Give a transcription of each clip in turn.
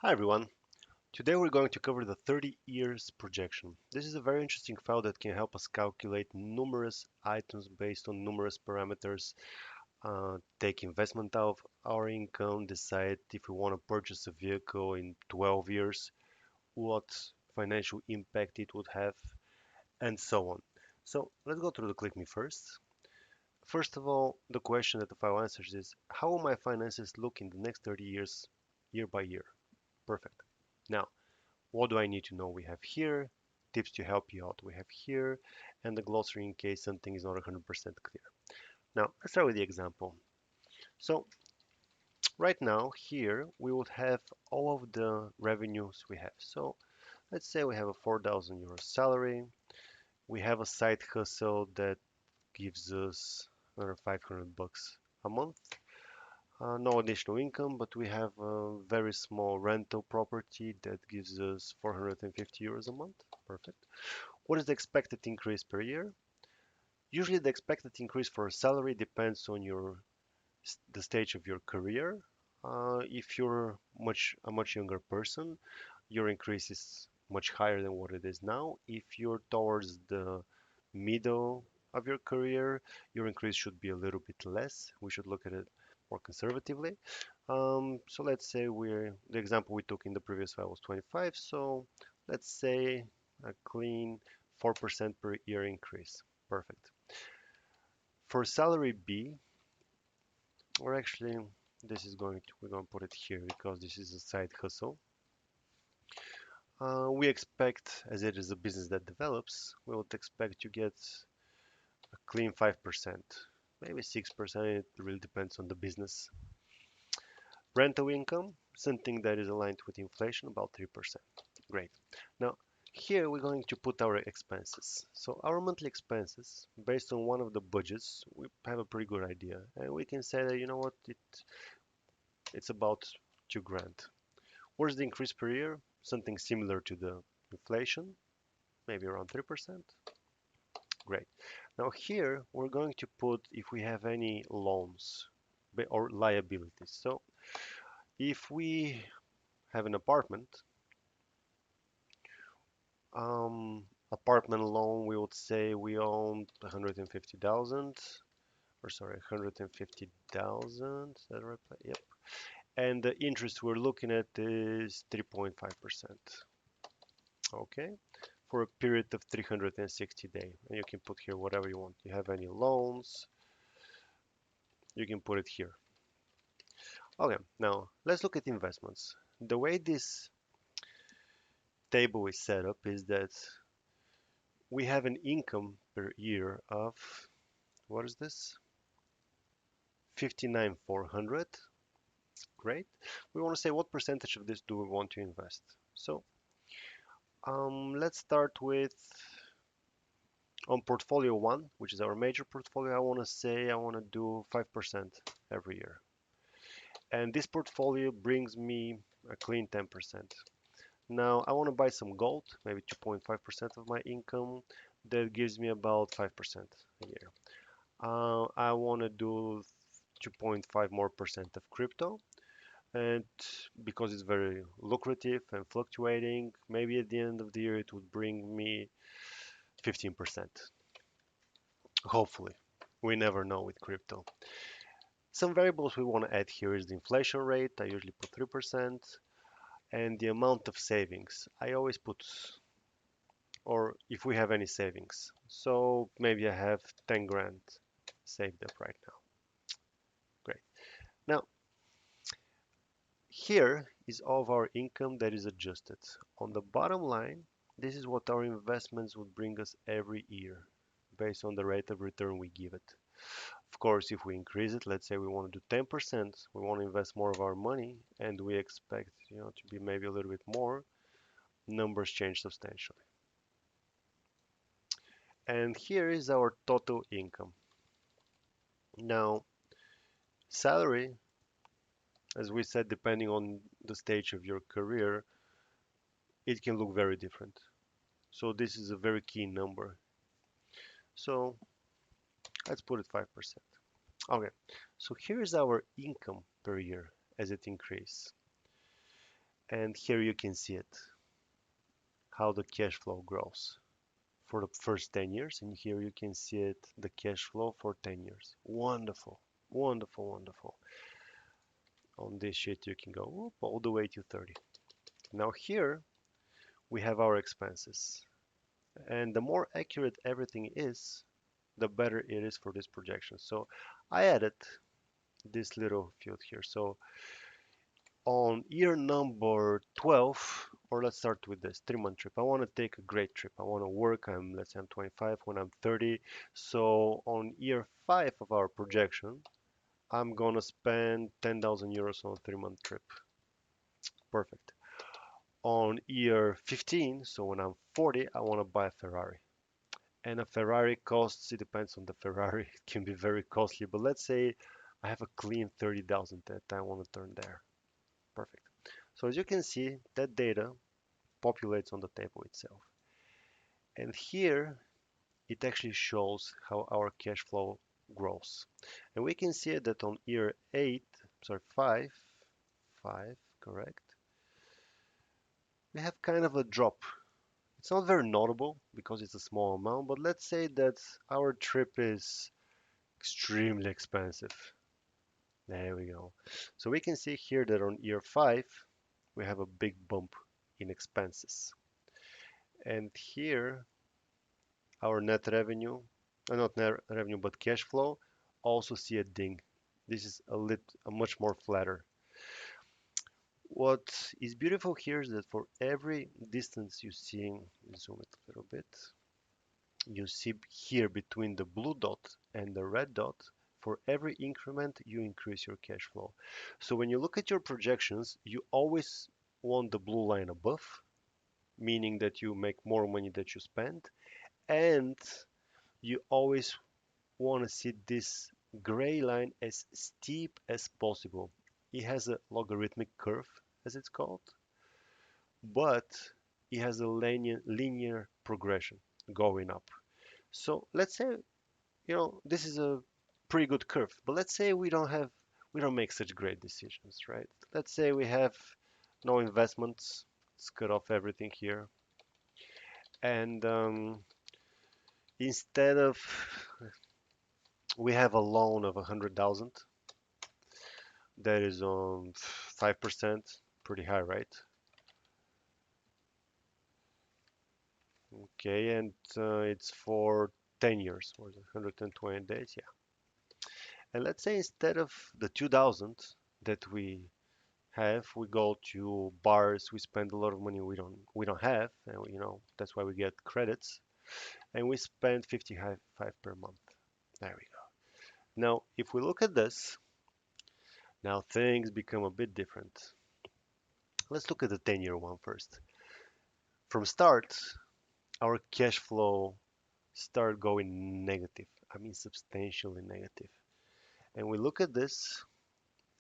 Hi everyone. Today we're going to cover the 30 years projection. This is a very interesting file that can help us calculate numerous items based on numerous parameters, take investment out of our income, decide if we want to purchase a vehicle in 12 years, what financial impact it would have, and so on. So let's go through the click me first. First of all, the question that the file answers is, how will my finances look in the next 30 years, year by year? Perfect. Now, what do I need to know? We have here tips to help you out. We have here and the glossary in case something is not 100% clear. Now, let's start with the example. So, right now, here we would have all of the revenues we have. So, let's say we have a 4,000 euro salary. We have a side hustle that gives us another 500 bucks a month. No additional income, but we have a very small rental property that gives us 450 euros a month. Perfect. What is the expected increase per year? Usually the expected increase for a salary depends on the stage of your career. If you're a much younger person, your increase is much higher than what it is now. If you're towards the middle of your career, your increase should be a little bit less. We should look at it more conservatively. So let's say the example we took in the previous file was 25. So let's say a clean 4% per year increase. Perfect. For salary B, or actually, we're going to put it here because this is a side hustle. We expect, as it is a business that develops, we would expect to get a clean 5%, maybe 6%. It really depends on the business. Rental income, something that is aligned with inflation, about 3%. Great. Now, here we're going to put our expenses. So our monthly expenses, based on one of the budgets, we have a pretty good idea. And we can say that, you know what, it's about 2 grand. Where's the increase per year? Something similar to the inflation, maybe around 3%. Great. Now here we're going to put if we have any loans or liabilities. So if we have an apartment loan, we would say we own 150,000, or sorry, 150,000. Is that right? Yep. And the interest we're looking at is 3.5%. Okay, for a period of 360 days. And you can put here whatever you want. You have any loans, you can put it here. Okay, now let's look at investments. The way this table is set up is that we have an income per year of, what is this? 59,400. Great. We want to say what percentage of this do we want to invest. So let's start with on portfolio one, which is our major portfolio. I want to say I want to do 5% every year. And this portfolio brings me a clean 10%. Now I want to buy some gold, maybe 2.5% of my income. That gives me about 5% a year. I want to do 2.5 more percent of crypto. And because it's very lucrative and fluctuating, maybe at the end of the year it would bring me 15%. Hopefully. We never know with crypto. Some variables we want to add here is the inflation rate. I usually put 3%. And the amount of savings. I always put, or if we have any savings. So maybe I have 10 grand saved up right now. Great. Now, here is all of our income that is adjusted. On the bottom line, this is what our investments would bring us every year based on the rate of return we give it. Of course, if we increase it, let's say we want to do 10%, we want to invest more of our money and we expect, to be maybe a little bit more, numbers change substantially. And here is our total income. Now, salary, as we said, depending on the stage of your career, it can look very different. So this is a very key number. So let's put it 5%. Okay, so here's our income per year as it increases. And here you can see it, how the cash flow grows for the first 10 years. And here you can see it, the cash flow for 10 years. Wonderful, wonderful, wonderful. On this sheet, you can go whoop, all the way to 30. Now here we have our expenses. And the more accurate everything is, the better it is for this projection. So I added this little field here. So on year number 12, or let's start with this 3-month trip. I want to take a great trip. I want to work. Let's say I'm 25 when I'm 30. So on year 5 of our projection, I'm gonna spend 10,000 euros on a 3-month trip. Perfect. On year 15, so when I'm 40, I want to buy a Ferrari. And a Ferrari costs, it depends on the Ferrari, it can be very costly, but let's say I have a clean 30,000 that I want to turn there. Perfect. So as you can see, that data populates on the table itself. And here it actually shows how our cash flow grows. And we can see that on year 8, sorry, 5, correct, we have kind of a drop. It's not very notable because it's a small amount, but let's say that our trip is extremely expensive. There we go. So we can see here that on year 5, we have a big bump in expenses. And here, our net revenue, not net revenue, but cash flow, also see a ding. This is a much more flatter. What is beautiful here is that for every distance you see, zoom it a little bit, you see here between the blue dot and the red dot, for every increment, you increase your cash flow. So when you look at your projections, you always want the blue line above, meaning that you make more money that you spend, and you always want to see this gray line as steep as possible. It has a logarithmic curve, as it's called, but it has a linear progression going up. So let's say, this is a pretty good curve, but let's say we don't make such great decisions, right? Let's say we have no investments. Let's cut off everything here. And instead of, we have a loan of 100,000 that is on 5%, pretty high, right? Okay, and it's for 10 years, or 120 days, yeah. And let's say instead of the 2,000 that we go to bars, we spend a lot of money we don't have, and that's why we get credits, and we spend 55 per month. There we go. Now, if we look at this, now things become a bit different. Let's look at the 10-year one first. From start, our cash flow start going negative. I mean, substantially negative. And we look at this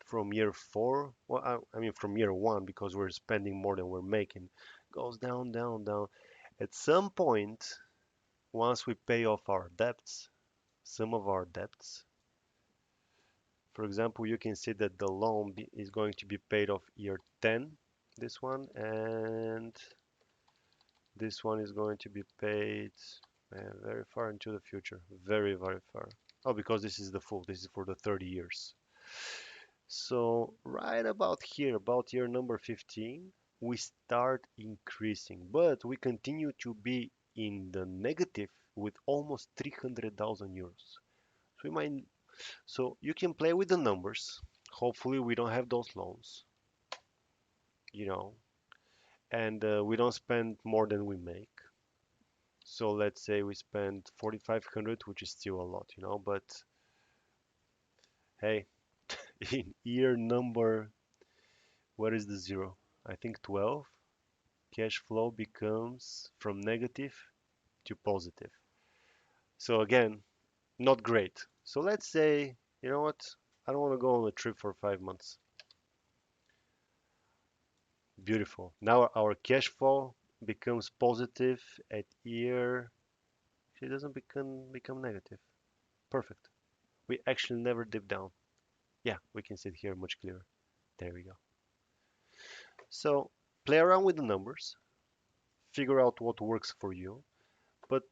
from year 4. Well, I mean from year 1, because we're spending more than we're making. Goes down, down, down. At some point, once we pay off our debts, some of our debts, for example, you can see that the loan is going to be paid off year 10, this one, and this one is going to be paid very far into the future, very, very far. Oh, because this is the full, this is for the 30 years. So right about here, about year number 15, we start increasing, but we continue to be in the negative with almost 300,000 euros. So you can play with the numbers. Hopefully we don't have those loans, you know, and we don't spend more than we make. So let's say we spend 4,500, which is still a lot, but hey, in year number, what is the zero? I think 12, cash flow becomes from negative to positive. So again, not great. So let's say, you know what? I don't want to go on a trip for 5 months. Beautiful. Now our cash flow becomes positive at year. It doesn't become negative. Perfect. We actually never dip down. Yeah, we can see it here much clearer. There we go. So play around with the numbers, figure out what works for you, but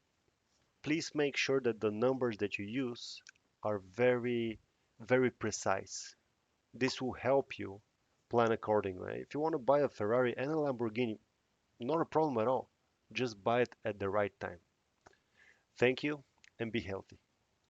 please make sure that the numbers that you use are very, very precise. This will help you plan accordingly. If you want to buy a Ferrari and a Lamborghini, not a problem at all. Just buy it at the right time. Thank you and be healthy.